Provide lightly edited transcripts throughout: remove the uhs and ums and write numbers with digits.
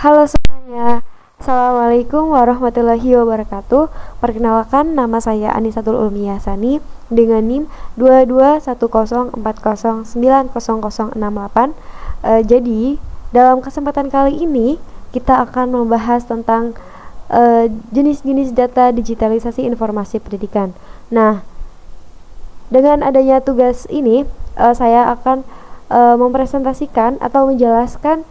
Halo semuanya, Assalamualaikum warahmatullahi wabarakatuh. Perkenalkan, nama saya Anisatul Ulmiyah Sani dengan NIM 221040900068. Jadi, dalam kesempatan kali ini kita akan membahas tentang jenis-jenis data digitalisasi informasi pendidikan. Nah, dengan adanya tugas ini, saya akan mempresentasikan atau menjelaskan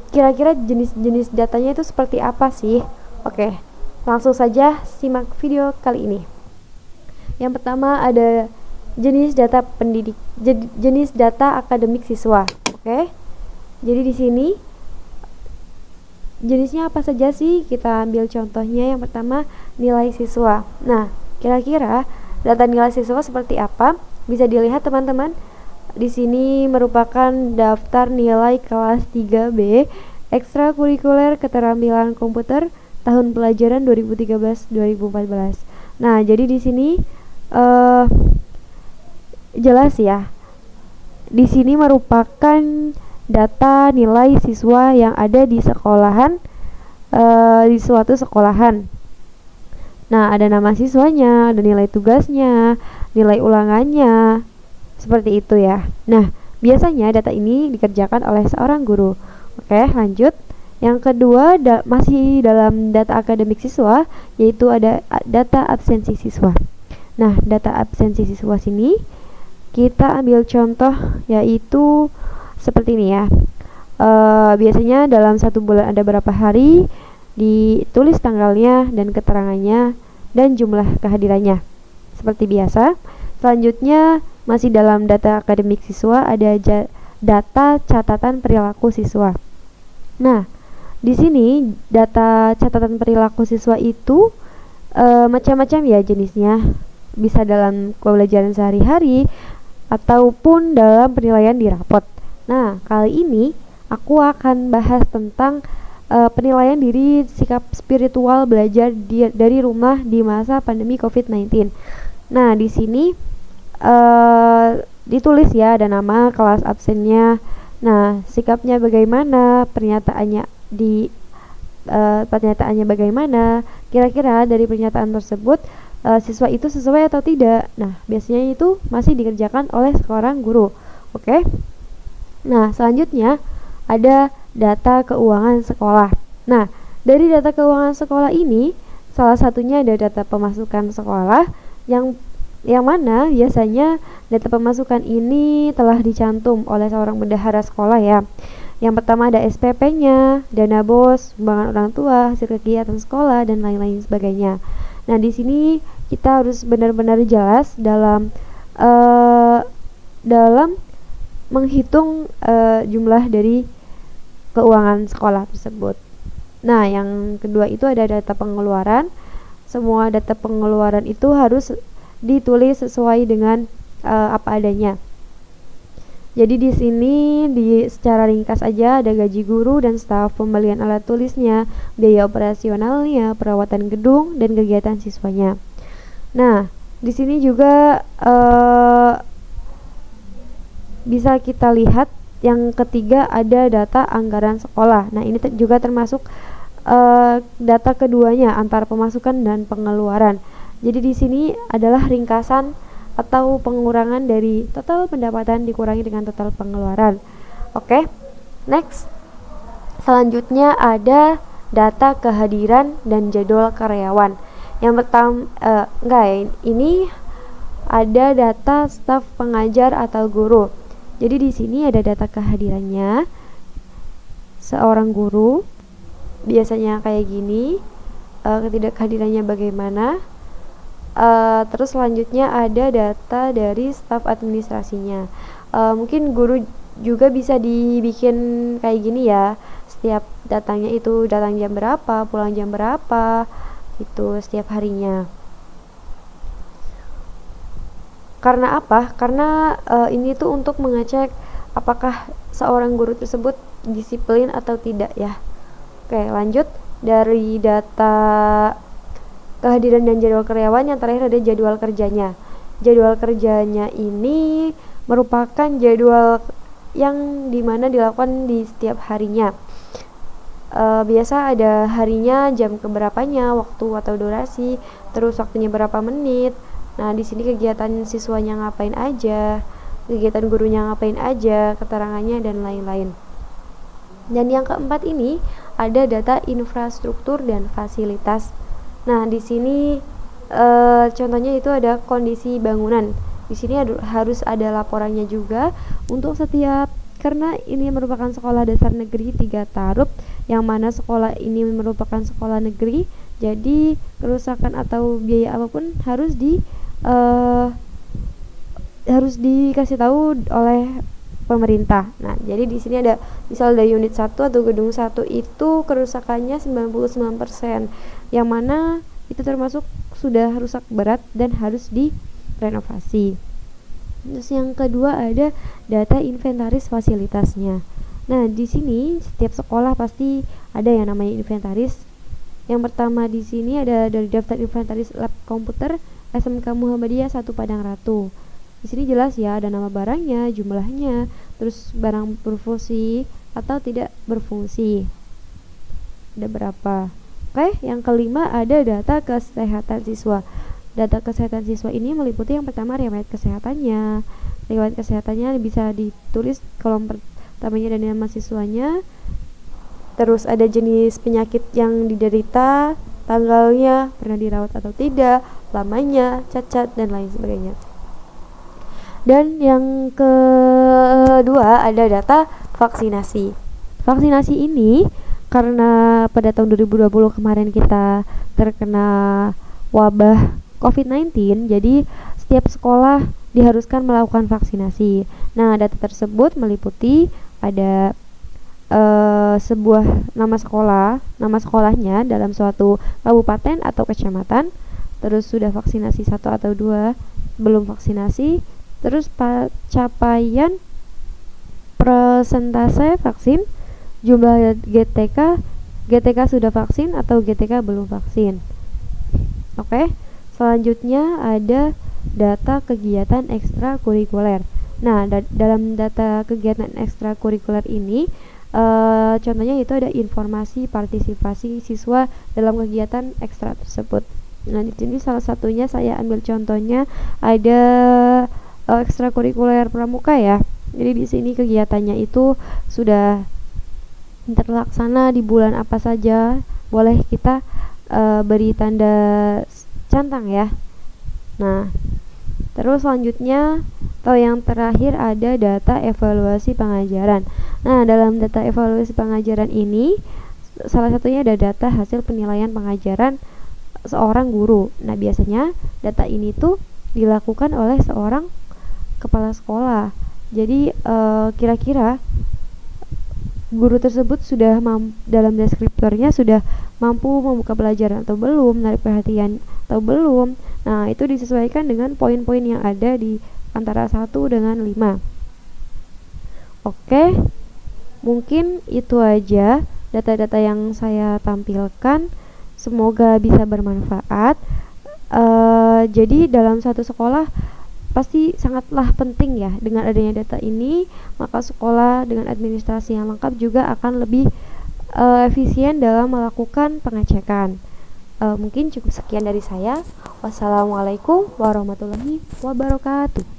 kira-kira jenis-jenis datanya itu seperti apa sih. Oke, langsung saja simak video kali ini. Yang pertama ada jenis data jenis data akademik siswa. Oke, jadi di sini jenisnya apa saja sih? Kita ambil contohnya. Yang pertama, nilai siswa. Nah, kira-kira data nilai siswa seperti apa? Bisa dilihat teman-teman. Di sini merupakan daftar nilai kelas 3B ekstrakurikuler keterampilan komputer tahun pelajaran 2013-2014. Nah, jadi di sini jelas ya. Di sini merupakan data nilai siswa yang ada di sekolahan, di suatu sekolahan. Nah, ada nama siswanya, ada nilai tugasnya, nilai ulangannya, seperti itu ya. Nah, biasanya data ini dikerjakan oleh seorang guru. Oke, lanjut. Yang kedua, masih dalam data akademik siswa, yaitu ada data absensi siswa. Nah, data absensi siswa sini kita ambil contoh, yaitu seperti ini ya. Biasanya dalam satu bulan ada berapa hari, ditulis tanggalnya dan keterangannya dan jumlah kehadirannya. Seperti biasa. Selanjutnya, masih dalam data akademik siswa ada data catatan perilaku siswa. Nah, di sini data catatan perilaku siswa itu macam-macam ya jenisnya. Bisa dalam pembelajaran sehari-hari ataupun dalam penilaian di rapot. Nah, kali ini aku akan bahas tentang penilaian diri sikap spiritual belajar dari rumah di masa pandemi COVID-19. Nah, di sini ditulis ya, ada nama, kelas absennya. Nah, sikapnya bagaimana, pernyataannya bagaimana, kira-kira dari pernyataan tersebut siswa itu sesuai atau tidak. Nah, biasanya itu masih dikerjakan oleh seorang guru. Oke. Nah, selanjutnya ada data keuangan sekolah. Nah, dari data keuangan sekolah ini salah satunya ada data pemasukan sekolah yang mana biasanya data pemasukan ini telah dicantum oleh seorang bendahara sekolah ya. Yang pertama ada SPP-nya, dana BOS, sumbangan orang tua, hasil kegiatan sekolah, dan lain-lain sebagainya. Nah, di sini kita harus benar-benar jelas dalam menghitung jumlah dari keuangan sekolah tersebut. Nah, yang kedua itu ada data pengeluaran. Semua data pengeluaran itu harus ditulis sesuai dengan apa adanya. Jadi di sini secara ringkas aja ada gaji guru dan staf, pembelian alat tulisnya, biaya operasionalnya, perawatan gedung, dan kegiatan siswanya. Nah, di sini juga bisa kita lihat yang ketiga ada data anggaran sekolah. Nah, ini juga termasuk data keduanya antara pemasukan dan pengeluaran. Jadi di sini adalah ringkasan atau pengurangan dari total pendapatan dikurangi dengan total pengeluaran. Oke. Next. Selanjutnya ada data kehadiran dan jadwal karyawan. Yang pertama ini ada data staf pengajar atau guru. Jadi di sini ada data kehadirannya seorang guru. Biasanya kayak gini. Ketidakhadirannya bagaimana? Terus selanjutnya ada data dari staf administrasinya. Mungkin guru juga bisa dibikin kayak gini ya. Setiap datangnya itu datang jam berapa, pulang jam berapa, itu setiap harinya. Karena apa? Karena ini tuh untuk mengecek apakah seorang guru tersebut disiplin atau tidak ya. Oke, lanjut. Dari data kehadiran dan jadwal karyawan, yang terakhir ada jadwal kerjanya. Jadwal kerjanya ini merupakan jadwal yang dimana dilakukan di setiap harinya. biasa ada harinya, jam keberapanya, waktu atau durasi, terus waktunya berapa menit. Nah, di sini kegiatan siswanya ngapain aja, kegiatan gurunya ngapain aja, keterangannya dan lain-lain. Dan yang keempat ini ada data infrastruktur dan fasilitas. Nah, di sini contohnya itu ada kondisi bangunan. Di sini harus ada laporannya juga untuk setiap, karena ini merupakan sekolah dasar negeri 3 Tarup, yang mana sekolah ini merupakan sekolah negeri, jadi kerusakan atau biaya apapun harus dikasih tahu oleh pemerintah. Nah, jadi di sini ada misal dari unit 1 atau gedung 1 itu kerusakannya 99%, yang mana itu termasuk sudah rusak berat dan harus direnovasi. Terus yang kedua ada data inventaris fasilitasnya. Nah, di sini setiap sekolah pasti ada yang namanya inventaris. Yang pertama di sini ada dari daftar inventaris lab komputer SMK Muhammadiyah 1 Padang Ratu. Di sini jelas ya, ada nama barangnya, jumlahnya, terus barang berfungsi atau tidak berfungsi, ada berapa. Oke, yang kelima ada data kesehatan siswa. Data kesehatan siswa ini meliputi yang pertama riwayat kesehatannya. Riwayat kesehatannya bisa ditulis kolom pertamanya dan nama siswanya. Terus ada jenis penyakit yang diderita, tanggalnya, pernah dirawat atau tidak, lamanya, cacat, dan lain sebagainya. Dan yang kedua ada data vaksinasi. Vaksinasi ini karena pada tahun 2020 kemarin kita terkena wabah COVID-19, jadi setiap sekolah diharuskan melakukan vaksinasi. Nah, data tersebut meliputi ada sebuah nama sekolahnya dalam suatu kabupaten atau kecamatan, terus sudah vaksinasi 1 atau 2, belum vaksinasi, terus capaian persentase vaksin, jumlah GTK sudah vaksin atau GTK belum vaksin. Oke, selanjutnya ada data kegiatan ekstrakurikuler. Nah, dalam data kegiatan ekstrakurikuler ini contohnya itu ada informasi partisipasi siswa dalam kegiatan ekstra tersebut. Nah, di sini salah satunya saya ambil contohnya ada ekstrakurikuler pramuka ya. Jadi di sini kegiatannya itu sudah terlaksana di bulan apa saja. Boleh kita beri tanda centang ya. Nah, terus selanjutnya atau yang terakhir ada data evaluasi pengajaran. Nah, dalam data evaluasi pengajaran ini salah satunya ada data hasil penilaian pengajaran seorang guru. Nah, biasanya data ini tuh dilakukan oleh seorang kepala sekolah. Jadi kira-kira guru tersebut sudah dalam deskriptornya sudah mampu membuka pelajaran atau belum, menarik perhatian atau belum. Nah, itu disesuaikan dengan poin-poin yang ada di antara 1 dengan 5. Oke, mungkin itu aja data-data yang saya tampilkan. Semoga bisa bermanfaat. Jadi dalam satu sekolah pasti sangatlah penting ya, dengan adanya data ini, maka sekolah dengan administrasi yang lengkap juga akan lebih efisien dalam melakukan pengecekan. Mungkin cukup sekian dari saya. Wassalamualaikum warahmatullahi wabarakatuh.